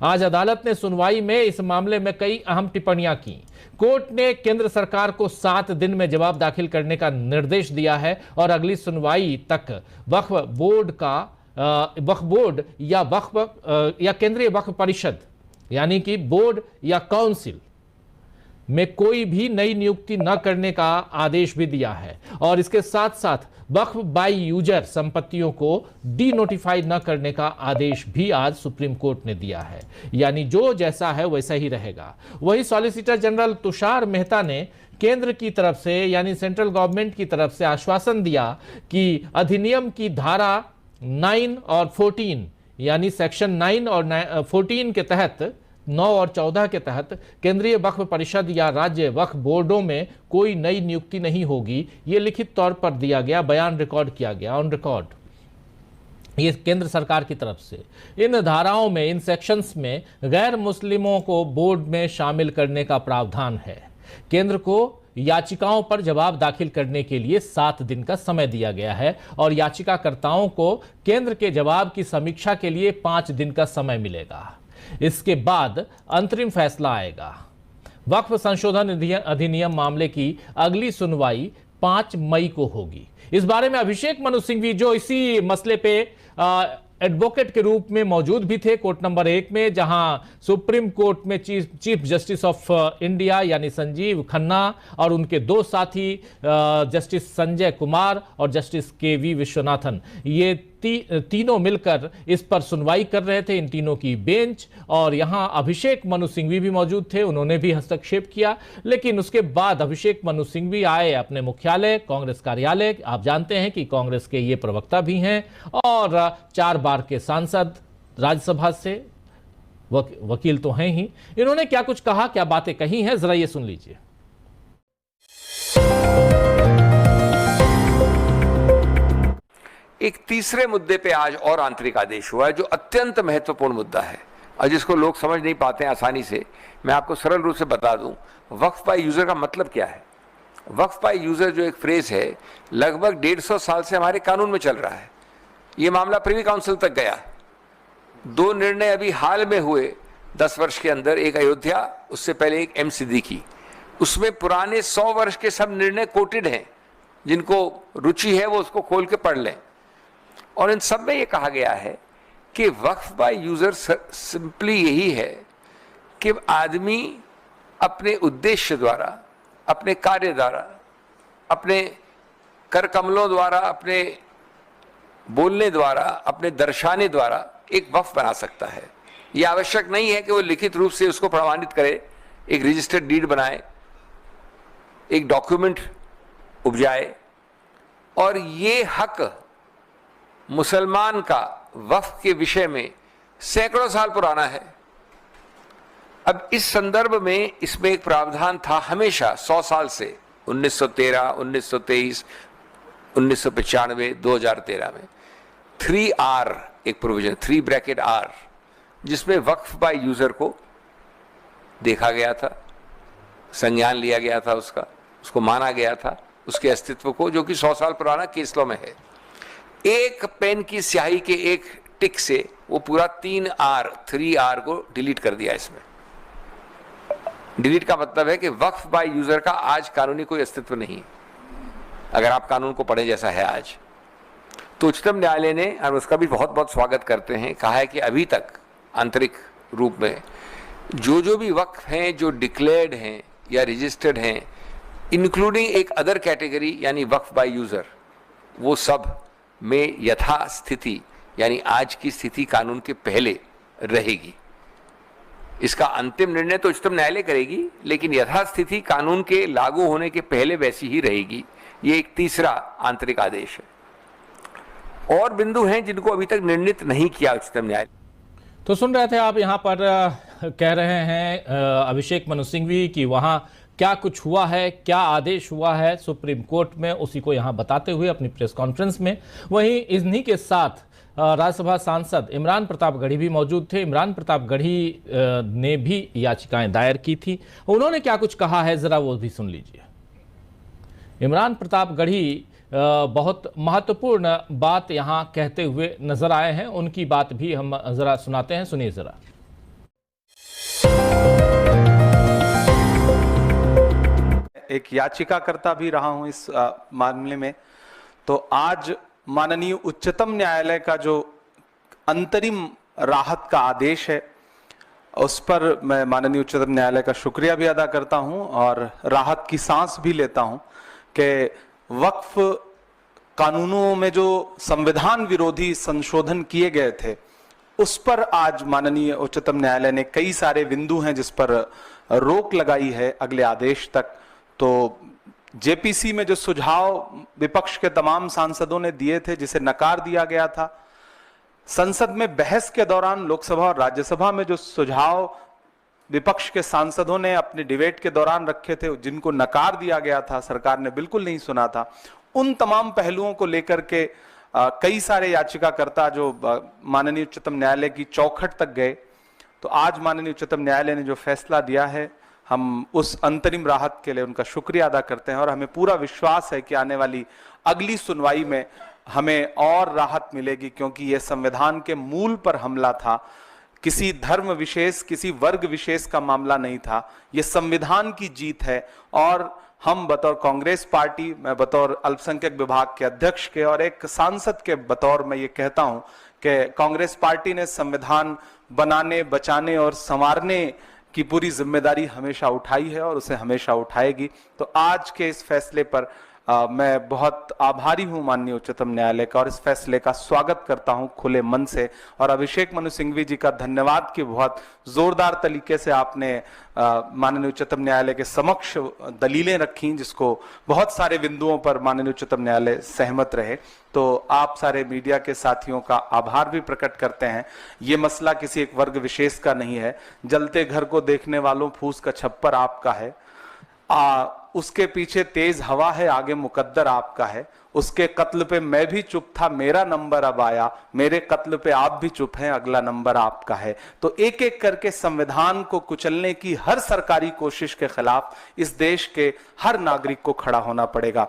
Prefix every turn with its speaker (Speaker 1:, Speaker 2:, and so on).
Speaker 1: आज अदालत ने सुनवाई में इस मामले में कई अहम टिप्पणियां की। कोर्ट ने केंद्र सरकार को 7 दिन में जवाब दाखिल करने का निर्देश दिया है और अगली सुनवाई तक वक्फ बोर्ड या केंद्रीय वक्फ परिषद यानी कि बोर्ड या काउंसिल में कोई भी नई नियुक्ति न करने का आदेश भी दिया है और इसके साथ साथ वक्फ बाय यूजर संपत्तियों को डी नोटिफाई न करने का आदेश भी आज सुप्रीम कोर्ट ने दिया है। यानी जो जैसा है वैसा ही रहेगा। वही सॉलिसिटर जनरल तुषार मेहता ने केंद्र की तरफ से यानी सेंट्रल गवर्नमेंट की तरफ से आश्वासन दिया कि अधिनियम की धारा 9 और 14 यानी सेक्शन 9 और 14 के तहत 9 और 14 के तहत केंद्रीय वक्फ परिषद या राज्य वक्फ बोर्डों में कोई नई नियुक्ति नहीं होगी। यह लिखित तौर पर दिया गया, बयान रिकॉर्ड किया गया ऑन रिकॉर्ड, ये केंद्र सरकार की तरफ से। इन धाराओं में, इन सेक्शंस में गैर मुस्लिमों को बोर्ड में शामिल करने का प्रावधान है। केंद्र को याचिकाओं पर जवाब दाखिल करने के लिए 7 दिन का समय दिया गया है और याचिकाकर्ताओं को केंद्र के जवाब की समीक्षा के लिए 5 दिन का समय मिलेगा। इसके बाद अंतरिम फैसला आएगा। वक्फ संशोधन अधिनियम मामले की अगली सुनवाई 5 मई को होगी। इस बारे में अभिषेक मनु सिंघवी, जो इसी मसले पे एडवोकेट के रूप में मौजूद भी थे कोर्ट नंबर 1 में, जहां सुप्रीम कोर्ट में चीफ जस्टिस ऑफ इंडिया यानी संजीव खन्ना और उनके 2 साथी जस्टिस संजय कुमार और जस्टिस के.वी. विश्वनाथन, ये तीनों मिलकर इस पर सुनवाई कर रहे थे, इन तीनों की बेंच। और यहां अभिषेक मनु सिंघवी भी मौजूद थे, उन्होंने भी हस्तक्षेप किया। लेकिन उसके बाद अभिषेक मनु सिंघवी आए अपने मुख्यालय कांग्रेस कार्यालय। आप जानते हैं कि कांग्रेस के ये प्रवक्ता भी हैं और 4 बार के सांसद, राज्यसभा से वकील तो हैं ही। इन्होंने क्या कुछ कहा, क्या बातें कही हैं, जरा ये सुन लीजिए।
Speaker 2: एक तीसरे मुद्दे पे आज और आंतरिक आदेश हुआ है जो अत्यंत महत्वपूर्ण मुद्दा है और जिसको लोग समझ नहीं पाते हैं आसानी से। मैं आपको सरल रूप से बता दूं, वक्फ बाय यूजर का मतलब क्या है। वक्फ बाय यूजर जो एक फ्रेज है, लगभग 150 साल से हमारे कानून में चल रहा है। ये मामला प्रिवी काउंसिल तक गया। 2 निर्णय अभी हाल में हुए 10 वर्ष के अंदर, एक अयोध्या, उससे पहले एक एम सिद्दीकी। उसमें पुराने 100 वर्ष के सब निर्णय कोटेड हैं। जिनको रुचि है वो उसको खोल के पढ़ लें। और इन सब में ये कहा गया है कि वक्फ बाय यूजर सिंपली यही है कि आदमी अपने उद्देश्य द्वारा, अपने कार्य द्वारा, अपने कर कमलों द्वारा, अपने बोलने द्वारा, अपने दर्शाने द्वारा एक वक्फ बना सकता है। यह आवश्यक नहीं है कि वो लिखित रूप से उसको प्रमाणित करे, एक रजिस्टर्ड डीड बनाए, एक डॉक्यूमेंट उपजाए। और ये हक मुसलमान का वक्फ के विषय में सैकड़ों साल पुराना है। अब इस संदर्भ में इसमें एक प्रावधान था हमेशा 100 साल से, 1913, 1923, 1995, 2013 में 3R एक प्रोविजन, 3R, जिसमें वक्फ बाय यूजर को देखा गया था, संज्ञान लिया गया था, उसको माना गया था, उसके अस्तित्व को, जो कि 100 साल पुराना केस लॉ में है। एक पेन की स्याही के एक टिक से वो पूरा 3R को डिलीट कर दिया। इसमें डिलीट का मतलब है कि वक्फ बाय यूजर का आज कानूनी कोई अस्तित्व नहीं, अगर आप कानून को पढ़ें जैसा है आज। तो उच्चतम न्यायालय ने, और उसका भी बहुत बहुत स्वागत करते हैं, कहा है कि अभी तक आंतरिक रूप में जो भी वक्फ हैं जो डिक्लेयर्ड हैं या रजिस्टर्ड हैं, इंक्लूडिंग एक अदर कैटेगरी यानी वक्फ बाय यूजर, वो सब में यथास्थिति यानी आज की स्थिति कानून के पहले रहेगी। इसका अंतिम निर्णय तो उच्चतम न्यायालय करेगी, लेकिन यथास्थिति कानून के लागू होने के पहले वैसी ही रहेगी। ये एक तीसरा आंतरिक आदेश है। और बिंदु हैं जिनको अभी तक निर्णित नहीं किया उच्चतम न्यायालय।
Speaker 1: तो सुन रहे थे आप, यहाँ पर कह रहे हैं अभिषेक मनु सिंघवी कि वहां क्या कुछ हुआ है, क्या आदेश हुआ है सुप्रीम कोर्ट में, उसी को यहां बताते हुए अपनी प्रेस कॉन्फ्रेंस में। वहीं इन्हीं के साथ राज्यसभा सांसद इमरान प्रताप गढ़ी भी मौजूद थे। इमरान प्रताप गढ़ी ने भी याचिकाएं दायर की थी। उन्होंने क्या कुछ कहा है, जरा वो भी सुन लीजिए। इमरान प्रताप गढ़ी बहुत महत्वपूर्ण बात यहां कहते हुए नजर आए हैं, उनकी बात भी हम जरा सुनाते हैं, सुनिए जरा।
Speaker 3: एक याचिकाकर्ता भी रहा हूं इस मामले में। तो आज माननीय उच्चतम न्यायालय का जो अंतरिम राहत का आदेश है, उस पर मैं माननीय उच्चतम न्यायालय का शुक्रिया भी अदा करता हूं और राहत की सांस भी लेता हूं कि वक्फ कानूनों में जो संविधान विरोधी संशोधन किए गए थे, उस पर आज माननीय उच्चतम न्यायालय ने कई सारे बिंदु हैं जिस पर रोक लगाई है अगले आदेश तक। तो जेपीसी में जो सुझाव विपक्ष के तमाम सांसदों ने दिए थे, जिसे नकार दिया गया था, संसद में बहस के दौरान लोकसभा और राज्यसभा में जो सुझाव विपक्ष के सांसदों ने अपने डिबेट के दौरान रखे थे, जिनको नकार दिया गया था, सरकार ने बिल्कुल नहीं सुना था, उन तमाम पहलुओं को लेकर के कई सारे याचिकाकर्ता जो माननीय उच्चतम न्यायालय की चौखट तक गए। तो आज माननीय उच्चतम न्यायालय ने जो फैसला दिया है, हम उस अंतरिम राहत के लिए उनका शुक्रिया अदा करते हैं और हमें पूरा विश्वास है कि आने वाली अगली सुनवाई में हमें और राहत मिलेगी, क्योंकि यह संविधान के मूल पर हमला था, किसी धर्म विशेष, किसी वर्ग विशेष का मामला नहीं था। यह संविधान की जीत है और हम बतौर कांग्रेस पार्टी, मैं बतौर अल्पसंख्यक विभाग के अध्यक्ष के और एक सांसद के बतौर मैं ये कहता हूं कि कांग्रेस पार्टी ने संविधान बनाने, बचाने और संवारने की पूरी जिम्मेदारी हमेशा उठाई है और उसे हमेशा उठाएगी। तो आज के इस फैसले पर मैं बहुत आभारी हूं माननीय उच्चतम न्यायालय का और इस फैसले का स्वागत करता हूं खुले मन से। और अभिषेक मनु सिंघवी जी का धन्यवाद कि बहुत जोरदार तरीके से आपने माननीय उच्चतम न्यायालय के समक्ष दलीलें रखी, जिसको बहुत सारे बिंदुओं पर माननीय उच्चतम न्यायालय सहमत रहे। तो आप सारे मीडिया के साथियों का आभार भी प्रकट करते हैं। ये मसला किसी एक वर्ग विशेष का नहीं है। जलते घर को देखने वालों, फूस का छप्पर आपका है, उसके पीछे तेज हवा है, आगे मुकद्दर आपका है। उसके कत्ल पे मैं भी चुप था, मेरा नंबर अब आया, मेरे कत्ल पे आप भी चुप हैं, अगला नंबर आपका है। तो एक एक करके संविधान को कुचलने की हर सरकारी कोशिश के खिलाफ इस देश के हर नागरिक को खड़ा होना पड़ेगा।